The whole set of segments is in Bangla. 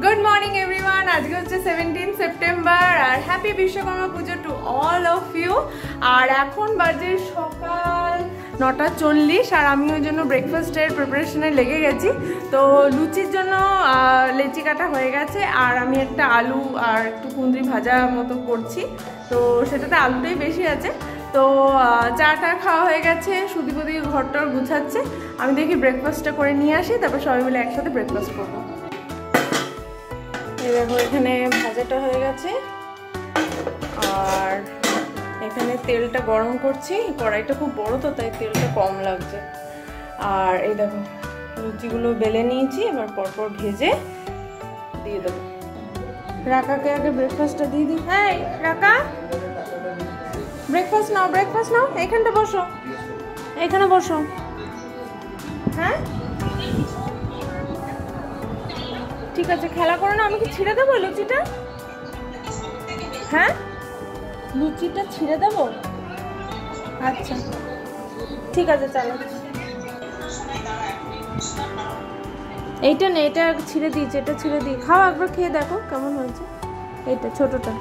Good morning everyone. आज के 17 सेप्टेम्बर और happy Vishwakarma Pujo to all of you. और এখন বাজে সকাল 9:40 আর আমি ওই জন্য ব্রেকফাস্টের প্রিপারেশনে লেগে গেছি। তো লুচির জন্য লেচি কাটা হয়ে গেছে আর আমি একটা আলু আর একটু কুঁদরি ভাজা মতো করছি। তো সেটাতে আলুটাই বেশি আছে। তো চাটা খাওয়া হয়ে গেছে, সুদীপদি ঘরটার গুছাচ্ছে। আমি দেখি ব্রেকফাস্টটা করে নিয়ে আসি, তারপর সবাই মিলে একসাথে ব্রেকফাস্ট করবো। এই দেখো এখানে ভাজাটা হয়ে গেছে আর এখানে তেলটা গরম করছি। কড়াইটা খুব বড় তো তাই তেলটা কম লাগছে। আর এই দেখো লুচিগুলো বেলে নিয়েছি, এবার পরপর ভেজে দিয়ে দেবো। রাকাকে আগে ব্রেকফাস্টটা দিয়ে দিই। হ্যাঁ রাকা, ব্রেকফাস্ট নাও, ব্রেকফাস্ট নাও। এখানটা বসো, এখানে বসো। হ্যাঁ ঠিক আছে, খেলা করো না। আমি কি ছিঁড়ে দেবো লুচিটা? হ্যাঁ লুচিটা ছিঁড়ে দেবো? আচ্ছা ঠিক আছে চলো। এইটা নেই, এটা ছিঁড়ে দিয়েছি, এটা ছিঁড়ে দিই। খাও একবার, খেয়ে দেখো কেমন হয়েছে। এইটা ছোটটা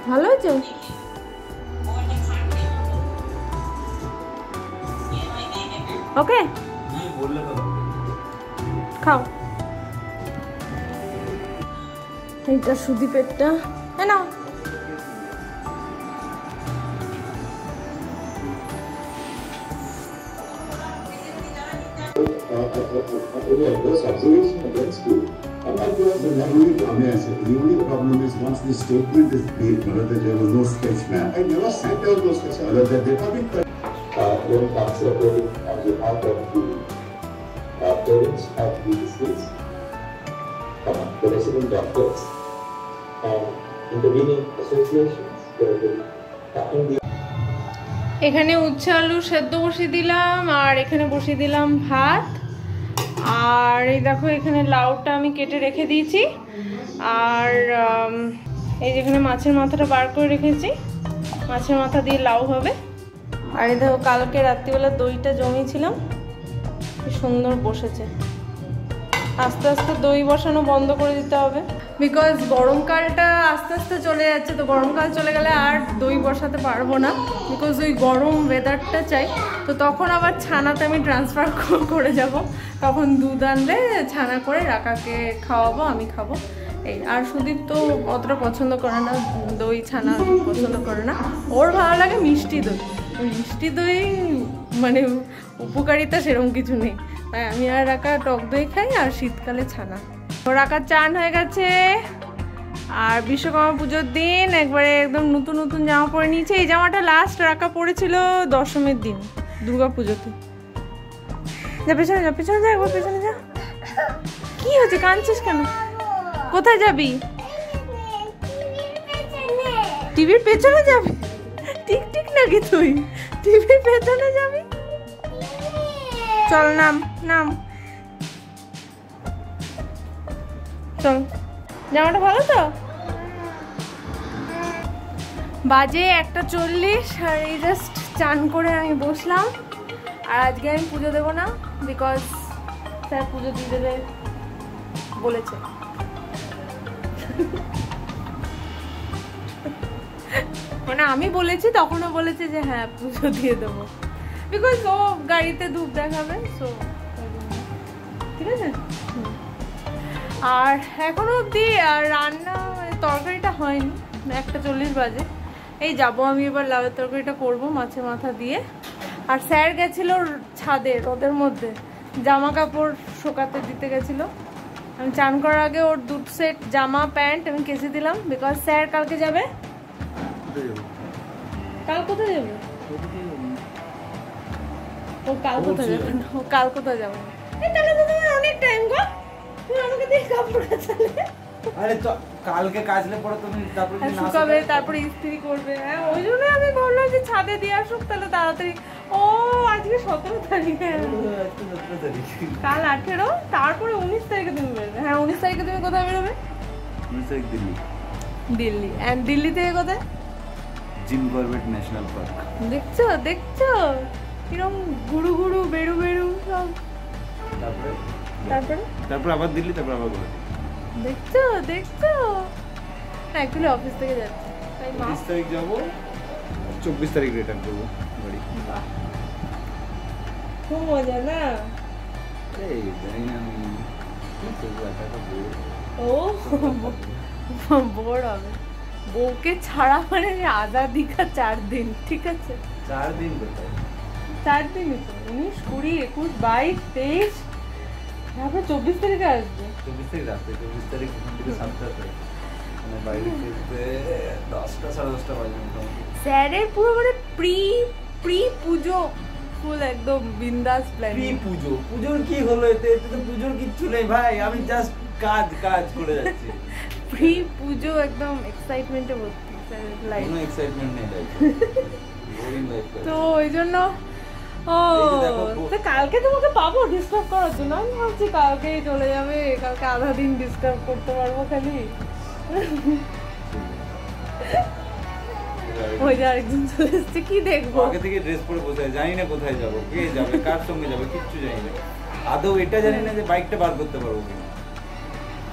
ভালো হয়েছে। ওকে খাও। এইটা সুদীপেরটা। হ্যাঁ নাও। Observation against you. The only problem is once the statement is made, that there was no sketch map. I never sent out those sketch maps. That they have been when it comes to uploading on behalf of the parents of the deceased, the resident doctors, and intervening associations, there will be tapping the এখানে উচ্ছে আলু সেদ্ধ বসিয়ে দিলাম আর এখানে বসিয়ে দিলাম ভাত। আর এই দেখো এখানে লাউটা আমি কেটে রেখে দিয়েছি। আর এই যেখানে মাছের মাথাটা বার করে রেখেছি, মাছের মাথা দিয়ে লাউ হবে। আর এই দেখো কালকে রাত্রিবেলা দইটা জমিয়েছিলাম, কি সুন্দর বসেছে। আস্তে আস্তে দই বসানো বন্ধ করে দিতে হবে, বিকজ গরমকালটা আস্তে আস্তে চলে যাচ্ছে। তো গরমকাল চলে গেলে আর দই বসাতে পারবো না, বিকজ ওই গরম ওয়েদারটা চাই। তো তখন আবার ছানাতে আমি ট্রান্সফার করে যাব। তখন দুধ আনলে ছানা করে রাকাকে খাওয়াবো, আমি খাবো। এই আর সুদীপ তো অতটা পছন্দ করে না, দই ছানা পছন্দ করে না। ওর ভালো লাগে মিষ্টি দই। মিষ্টি দই মানে উপকারিতা সেরকম কিছু নেই, তাই আমি আর রাকা টক দই খাই আর শীতকালে ছানা। রাকার চান হয়ে গেছে আর বিশ্বকর্মা পুজোর দিন একবারে একদম নতুন নতুন জামা পরে নিয়েছে। এই জামাটা লাস্ট রাকা পরেছিল দশমীর দিন, দুর্গা পুজোতে। যা পেছনে যা, পেছনে যা, একবার পেছনে যা। কি হয়েছে, কাঁদছিস কেন? কোথায় যাবি? টিভির পেছনে যাবি? ঠিক ঠিক নাকি তুই টিভির পেছনে যাবি? চল নাম নাম, চল। জামাটা ভালো তো? বাজে 1:40 আর এই জাস্ট চান করে আমি বসলাম। আর আজকে আমি পুজো দেবো না, বিকজ স্যার পুজো দিয়ে দেবে বলেছে। মানে আমি বলেছি, তখনও বলেছে যে হ্যাঁ পুজো দিয়ে দেবো, বিকজ ও গাড়িতে ধূপ দেখাবে। সো ঠিক আছে। আর এখনো অবধি রান্না তরকারিটা হয়নি, 1:40 বাজে। এই যাবো আমি এবার লাউয়ের তরকারিটা করবো মাছের মাথা দিয়ে। আর স্যার গেছিল ছাদে রোদের মধ্যে জামা কাপড় শোকাতে দিতে গেছিলো। আমি চান করার আগে ওর 2 সেট জামা প্যান্ট আমি কেচে দিলাম, বিকজ স্যার কালকে যাবে। কাল কোথায় যাবে? ও কাল কোথায় যাবে? ও কাল কোথায় যাবে? তাহলে তো তোমার অনেক টাইম গো, তুমি আমাকে দিয়ে কাপড় কাচালে। আরে তো কালকে কাচলে পরে তুমি তারপরে শুকাবে, তারপরে ইস্ত্রি করবে। হ্যাঁ ওই জন্য আমি ভাবলাম যে ছাদে দিয়ে আসুক তাহলে তাড়াতাড়ি। ও আজকে 17 তারিখ, কাল 18, তারপরে 19 তারিখে তুমি বেরোবে। হ্যাঁ 19 তারিখে তুমি কোথায় বেরোবে? 19 তারিখ দিল্লি। দিল্লি। এন্ড দিল্লি থেকে কোথায়? Gym Corbett national park. দেখছো দেখছো কিরম গুরু গুরু বেরু বেরু সব। তারপরে তারপরে তারপর আবার দিল্লি, তারপর আবার গুয়াহাটি। দেখছো দেখছো, অ্যাকচুয়ালি অফিস থেকে যাচ্ছি তাই মা 30 তারিখ যাবো, 24 তারিখ রিটার্ন করবো বাড়ি। বাহ, খুব মজা না? এই জানি না আমি তবু একা বই। ও বোর হবে, বউকে ছাড়া মানে আজাদি কা 4 দিন, ঠিক আছে? 4 দিন কোথায়? 4 দিনই তো, 19, 20, 21, 22, 23, তারপর 24 তারিখে আসবে। 24 তারিখ রাতে, 24 তারিখ ওখান থেকে 7টাতে, মানে বাইরে ফিরতে 10টা 10:30 বাজে মোটামুটি। স্যারের পুরো মানে প্রি পুজো ফুল একদম বিন্দাস প্ল্যান। প্রি পুজো, পুজোর কি হলো এতে? এতে তো পুজোর কিচ্ছু নেই ভাই, আমি জাস্ট কাজ করে যাচ্ছি। প্রি পুজো একদম এক্সাইটমেন্টে ভর্তি স্যারের লাইফ। কোনো এক্সাইটমেন্ট নেই লাইফে, বোরিং লাইফ। তো ওই জন্য ও এই যে দেখো, তো কালকে তোমাকে পাবো ডিস্টার্ব করার জন্য? আমি ভাবছি কালকেই চলে যাবে, কালকে আধা দিন ডিস্টার্ব করতে পারবো খালি। ওই যে আরেকজন চলে এসছে, কি দেখবো? আগে থেকে ড্রেস পরে বসে আছে, জানি না কোথায় যাবো, কে যাবে, কার সঙ্গে যাবে, কিচ্ছু জানি না। আদৌ এটা জানি না যে বাইকটা বার করতে পারবো কিনা।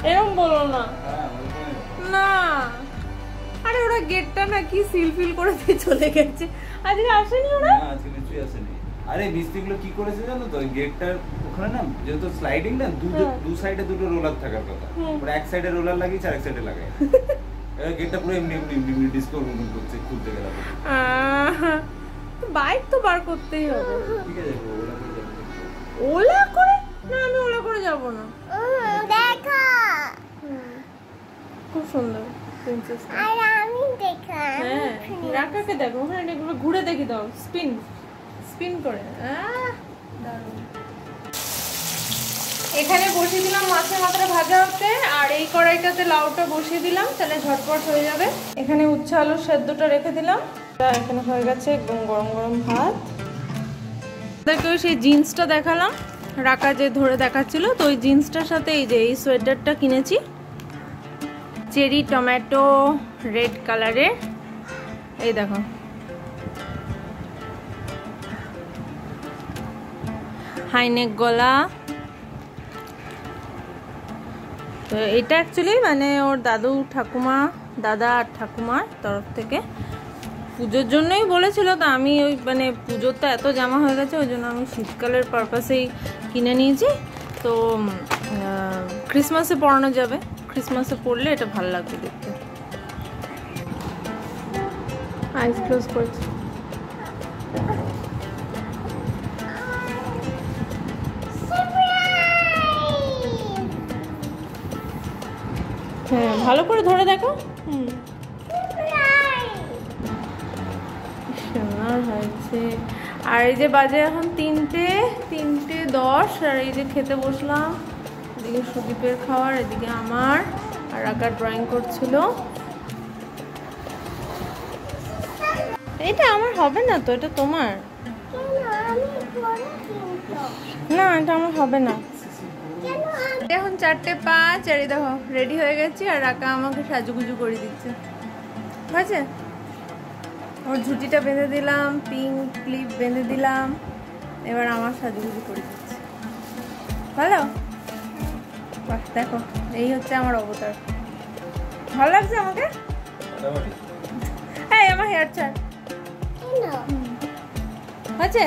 এরকম বলো না। হ্যাঁ, ওরকমই। না, আরে ওরা গেটটা না কি সিল করে দিয়ে চলে গেছে, আজকে আসেনি ওরা। না, আজকে নিশ্চয়ই আসেনি। আরে মিস্ত্রিগুলো কি করেছে জানো তো, গেটটার ওখানে না যেহেতু স্লাইডিং না, দু সাইডে দুটো রোলার থাকার কথা, ওরা এক সাইডে রোলার লাগিয়েছে আর এক সাইডে লাগায়। গেটটা পুরো এমনি ডিসকো করছে, খুলতে গেলে। বাইক তো বার করতেই হবে। ঠিক আছে, ওরা করে যাবে। ওলা করে না, আমি ওলা করে যাব না। দেখা খুব সুন্দর প্রিন্সেস। আর আমি দেখা হ্যাঁ, রাকাকে দেখো, ওখানে এগুলো ঘুরে দেখি দাও, স্পিন করে। দারুণ। এখানে বসিয়ে দিলাম মাছের মাথাটা ভাজা হতে, আর এই কড়াইটাতে লাউটা বসিয়ে দিলাম, তাহলে ঝটপট হয়ে যাবে। এখানে উচ্ছে আলুর সেদ্ধটা রেখে দিলাম, এখানে হয়ে গেছে একদম গরম গরম ভাত। দেখো সেই জিন্সটা দেখালাম, রাকা যে ধরে দেখাচ্ছিল, তো ওই জিন্সটার সাথে এই যে এই সোয়েটারটা কিনেছি, চেরি টমেটো রেড কালারের। এই দেখো, হাইনেক গলা। তো এটা অ্যাকচুয়ালি মানে ওর দাদা আর ঠাকুমার তরফ থেকে পুজোর জন্যই বলেছিল। তো আমি ওই মানে পুজোর তো এত জামা হয়ে গেছে, ওই জন্য আমি শীতকালের পারপাসেই কিনে নিয়েছি। তো ক্রিসমাসে পরানো যাবে, ক্রিসমাসে পরলে এটা ভালো লাগবে দেখতে। আইস ক্লোজ করেছি। হ্যাঁ, ভালো করে ধরে দেখো। সুন্দর হয়েছে। আর এই যে বাজে এখন 3:10, আর এই যে খেতে বসলাম। এদিকে সুদীপের খাওয়ার, এদিকে আমার, আর আকার ড্রয়িং করছিল। এটা আমার হবে না তো, এটা তোমার। না, এটা আমার হবে না। এখন 4:05, আর এই দেখো রেডি হয়ে গেছি, আর রাকা আমাকে সাজুগুজু করে দিচ্ছে। হয়েছে? ওর ঝুটিটা বেঁধে দিলাম, পিঙ্ক ক্লিপ বেঁধে দিলাম, এবার আমার সাজুগুজু করে দিচ্ছে। ভালো? বাহ, দেখো এই হচ্ছে আমার অবতার। ভালো লাগছে আমাকে? এই আমার হেয়ার ছাড়। হয়েছে?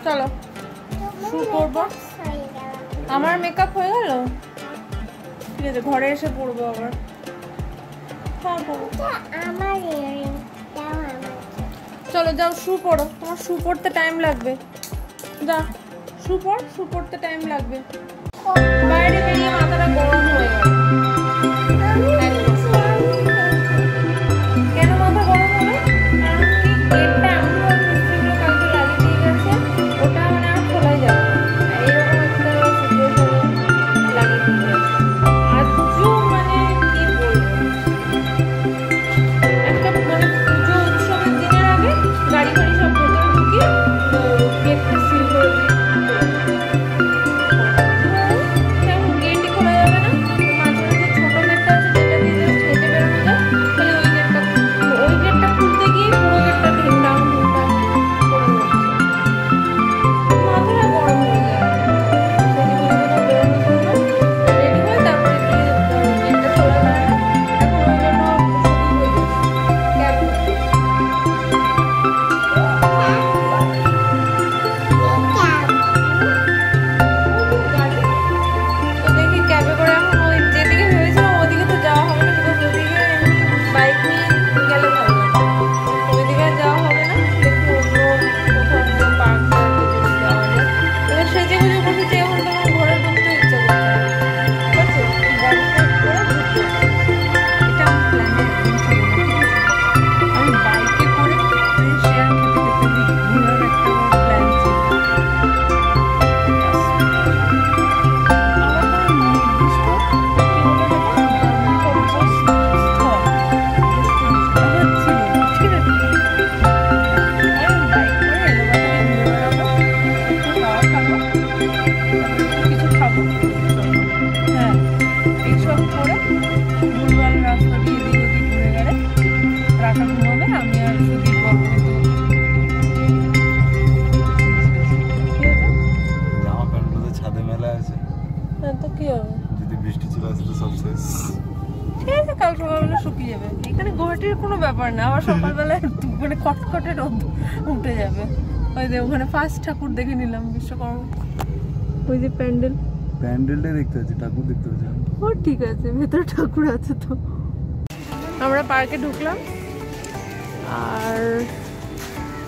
চলো শু করবো। আমার মেকআপ হয়ে গেল, ঠিক আছে, ঘরে এসে পড়বো আবার। চলো যাও শু পড়ো, তোমার শু পড়তে টাইম লাগবে। যা শু পড়তে টাইম লাগবে। বাইরে বেরিয়ে মাথাটা গরম হয়ে গেল। কেন মাথা গরম হবে? কারণ কি গেটটা এমন মিস্ত্রিগুলো কালকে লাগিয়ে দিয়ে গেছে, ওটা মানে আর খোলাই যাবে না। এইরকম একটা সিচুয়েশনে লাগিয়ে দিয়ে গেছে। আজও মানে কি বলবো, একটা মানে পুজো উৎসবের দিনের আগে গাড়ি ফাড়ি সব ভেতরে ঢুকিয়ে গেটটা সিল করে দিয়ে গেটই খোলা যাবে না। খোলা আছে। হ্যাঁ তো কি হবে, যদি বৃষ্টি চলে আসে তো সব শেষ। ঠিক আছে, কাল সকালবেলা শুকিয়ে যাবে। এখানে গুয়াহাটির কোনো ব্যাপার না, আবার সকালবেলা মানে খটখটে রোদ উঠে যাবে। ওই যে ওখানে ফার্স্ট ঠাকুর দেখে নিলাম বিশ্বকর্মা, ওই যে প্যান্ডেলটা দেখতে পাচ্ছি, ঠাকুর দেখতে পাচ্ছি। ও ঠিক আছে, ভেতরে ঠাকুর আছে তো। আমরা পার্কে ঢুকলাম আর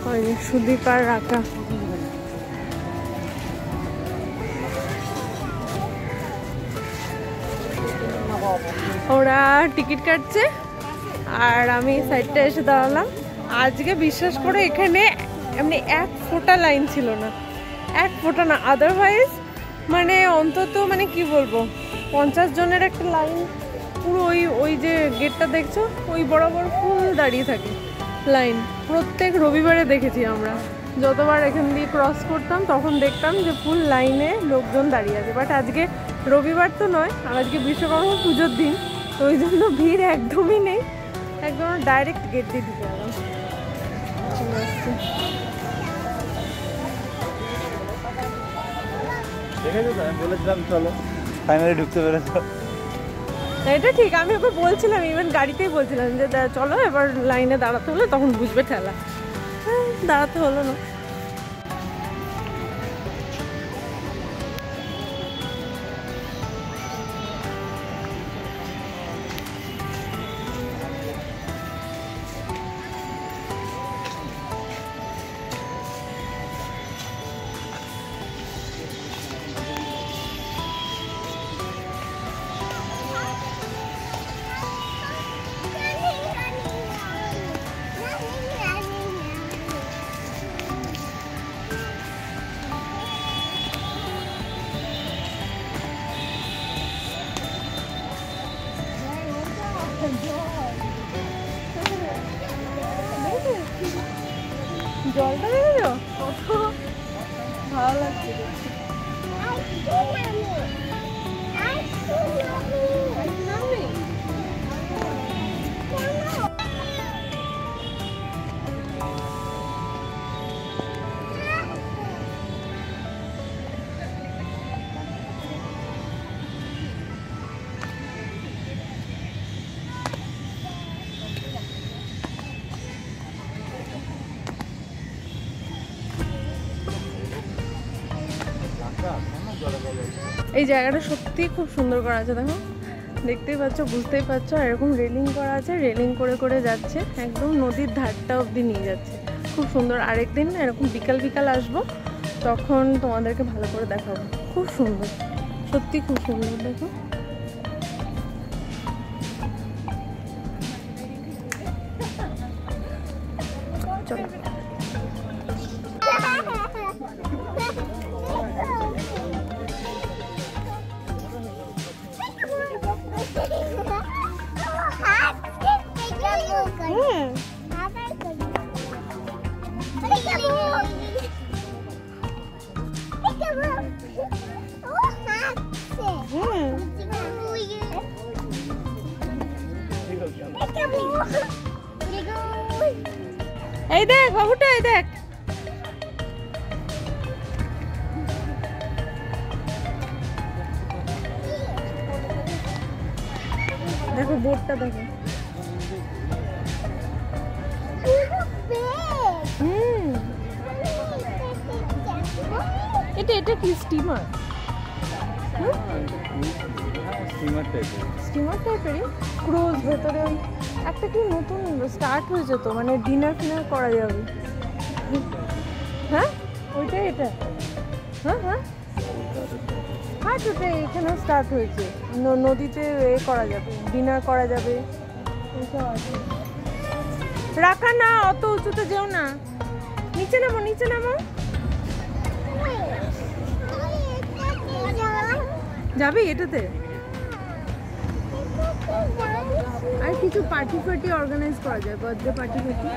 ওই সুদীপ আর রাকা ওরা টিকিট কাটছে আর আমি সাইডটা এসে দাঁড়ালাম। আজকে বিশ্বাস করে এখানে এমনি এক ফোঁটা লাইন ছিল না, এক ফোঁটা না, আদারওয়াইজ মানে অন্তত মানে কি বলবো 50 জনের একটা লাইন পুরো ওই যে গেটটা দেখছো ওই বরাবর ফুল দাঁড়িয়ে থাকে লাইন। প্রত্যেক রবিবারে দেখেছি আমরা, যতবার এখান দিয়ে ক্রস করতাম তখন দেখতাম যে ফুল লাইনে লোকজন দাঁড়িয়ে আছে। বাট আজকে রবিবার তো নয়, আর আজকে বিশ্বকর্মা পুজোর দিন, তো ওই জন্য ভিড় একদমই নেই, একদম ডাইরেক্ট গেট দিয়ে ঢুকে গেলাম। দেখেছো তো, আমি বলেছিলাম চলো, ফাইনালি ঢুকতে পেরেছো। এটা ঠিক, আমি ওকে বলছিলাম, ইভেন গাড়িতেই বলছিলাম যে চলো এবার লাইনে দাঁড়াতে হলে তখন বুঝবে ঠেলা। দাঁড়াতে হলো না। জলটা দেখেছো কত ভালো লাগছে। এই জায়গাটা সত্যি খুব সুন্দর করা আছে, দেখো দেখতেই পাচ্ছ, বুঝতেই পারছো। এরকম রেলিং করা আছে, রেলিং করে করে যাচ্ছে, একদম নদীর ধারটা অবধি নিয়ে যাচ্ছে, খুব সুন্দর। আরেকদিন এরকম বিকাল বিকাল আসবো, তখন তোমাদেরকে ভালো করে দেখাবো। খুব সুন্দর, সত্যি খুব সুন্দর। দেখো চলো এই দেখ বাবুটা, এই দেখ দেখো বোটটা দেখো। এটা কি স্টিমার? স্টিমার টাইপেরই ক্রুজ, ভেতরে ওই একটা কি নতুন স্টার্ট হয়েছে তো, মানে ডিনার ফিনার করা যাবে। হ্যাঁ ওইটাই এটা। হ্যাঁ হ্যাঁ হ্যাঁ ওটাই, এখানে স্টার্ট হয়েছে, নদীতে এ করা যাবে, ডিনার করা যাবে, এইসব আছে। রাখা না, অত উঁচুতে যেও না, নিচে নামো, নিচে নামো। যাবি এটাতে? আর কিছু পার্টি ফার্টি অর্গানাইজ করা যায়, বার্থডে পার্টি ফার্টি।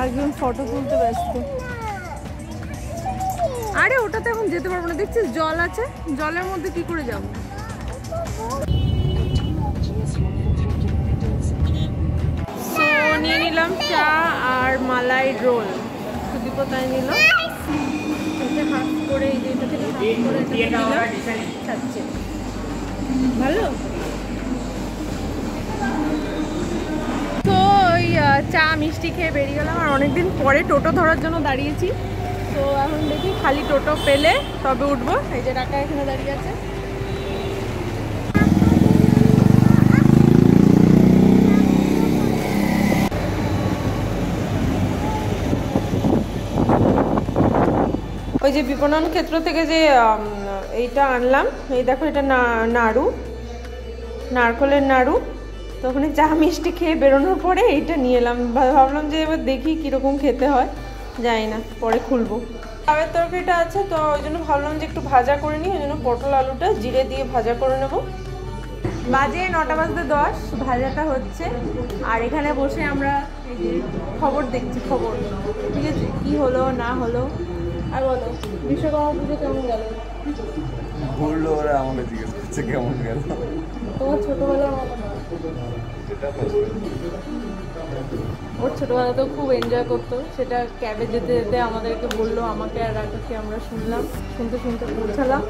একজন ফটো তুলতে ব্যস্ত। আরে ওটাতে এখন যেতে পারবো না, দেখছিস জল আছে, জলের মধ্যে কি করে যাবো? So নিয়ে নিলাম চা আর মালাই রোল, সুদীপও তাই নিল। হাফ করে এই যে এটা থেকে খাচ্ছে ভালো। তো ওই চা মিষ্টি খেয়ে বেরিয়ে গেলাম, আর অনেকদিন পরে টোটো ধরার জন্য দাঁড়িয়েছি। তো এখন দেখি খালি টোটো পেলে তবে উঠবো। এই যে টাকা এখানে দাঁড়িয়ে আছে। ওই যে বিপণন ক্ষেত্র থেকে যে এইটা আনলাম, এই দেখো এটা নাড়ু, নারকলের নাড়ু। তো ওখানে চা মিষ্টি খেয়ে বেরোনোর পরে এইটা নিয়ে এলাম। ভাবলাম যে এবার দেখি কীরকম খেতে হয়, জানি না, পরে খুলবো। লাউয়ের তরকারিটা আছে, তো ওই জন্য ভাবলাম যে একটু ভাজা করে নিই। ওই জন্য পটল আলুটা জিরে দিয়ে ভাজা করে নেব। বাজে 9টা বাজতে 10, ভাজাটা হচ্ছে। আর এখানে বসে আমরা এই যে খবর দেখছি, খবর, ঠিক আছে, কি হলো না হলো। আর বলো, বিশ্বকর্মা পুজো কেমন গেল? বললো ওরা আমাকে জিজ্ঞেস করছে কেমন গেল। তোমার ছোটবেলার মতো না? ওর ছোটবেলাতেও খুব এনজয় করতো। সেটা ক্যাবে যেতে যেতে আমাদেরকে বললো, আমাকে আর রাকাকে আমরা শুনলাম, শুনতে শুনতে পৌঁছালাম।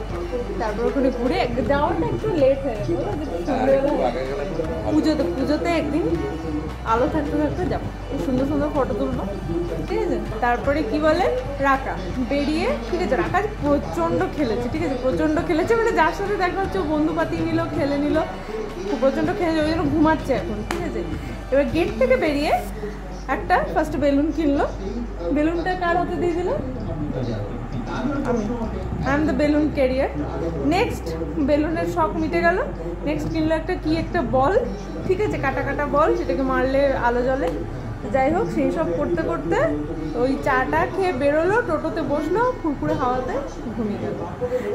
তারপর ওখানে ঘুরে যাওয়াটা একটু লেট হয়ে গেল। পুজোতে একদিন আলো থাকতে থাকতে যাবো, সুন্দর সুন্দর ফটো তুলবো, ঠিক আছে। তারপরে কি বলে, রাকা বেরিয়ে, ঠিক আছে, রাকা প্রচণ্ড খেলেছে, ঠিক আছে, প্রচণ্ড খেলেছে। মানে যার সাথে দেখা হচ্ছে বন্ধু পাতি নিল, খেলে নিল, প্রচণ্ড খেলেছে, ওই জন্য ঘুমাচ্ছে এখন, ঠিক আছে। এবার গেট থেকে বেরিয়ে একটা ফার্স্ট বেলুন কিনলো। বেলুনটা কার হাতে দিয়ে দিল? আমি, I am the balloon career. Next বেলুনের শখ মিটে গেল। নেক্সট কিনলো একটা বল, ঠিক আছে, কাটা কাটা বল, সেটাকে মারলে আলো জ্বলে। যাই হোক, সেই সব করতে করতে ওই চাটা খেয়ে বেরোলো, টোটোতে বসলো, ফুরফুরে হাওয়াতে ঘুমিয়ে গেল,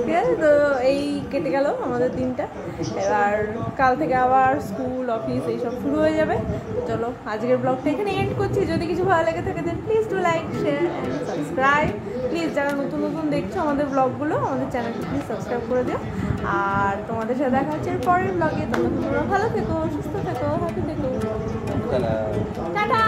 ঠিক আছে। তো এই কেটে গেল আমাদের দিনটা। এবার কাল থেকে আবার স্কুল অফিস এইসব শুরু হয়ে যাবে। চলো আজকের ব্লগটা এখানে এন্ড করছি। যদি কিছু ভালো লেগে থাকে then please do like, share and subscribe. Please যারা নতুন নতুন দেখছো আমাদের ব্লগগুলো, আমাদের চ্যানেলটি প্লিজ সাবস্ক্রাইব করে দিও। আর তোমাদের সাথে দেখা হচ্ছে পরের ব্লগে। তোমরা ভালো থেকো, সুস্থ থেকো, হ্যাপি থেকো। টাটা।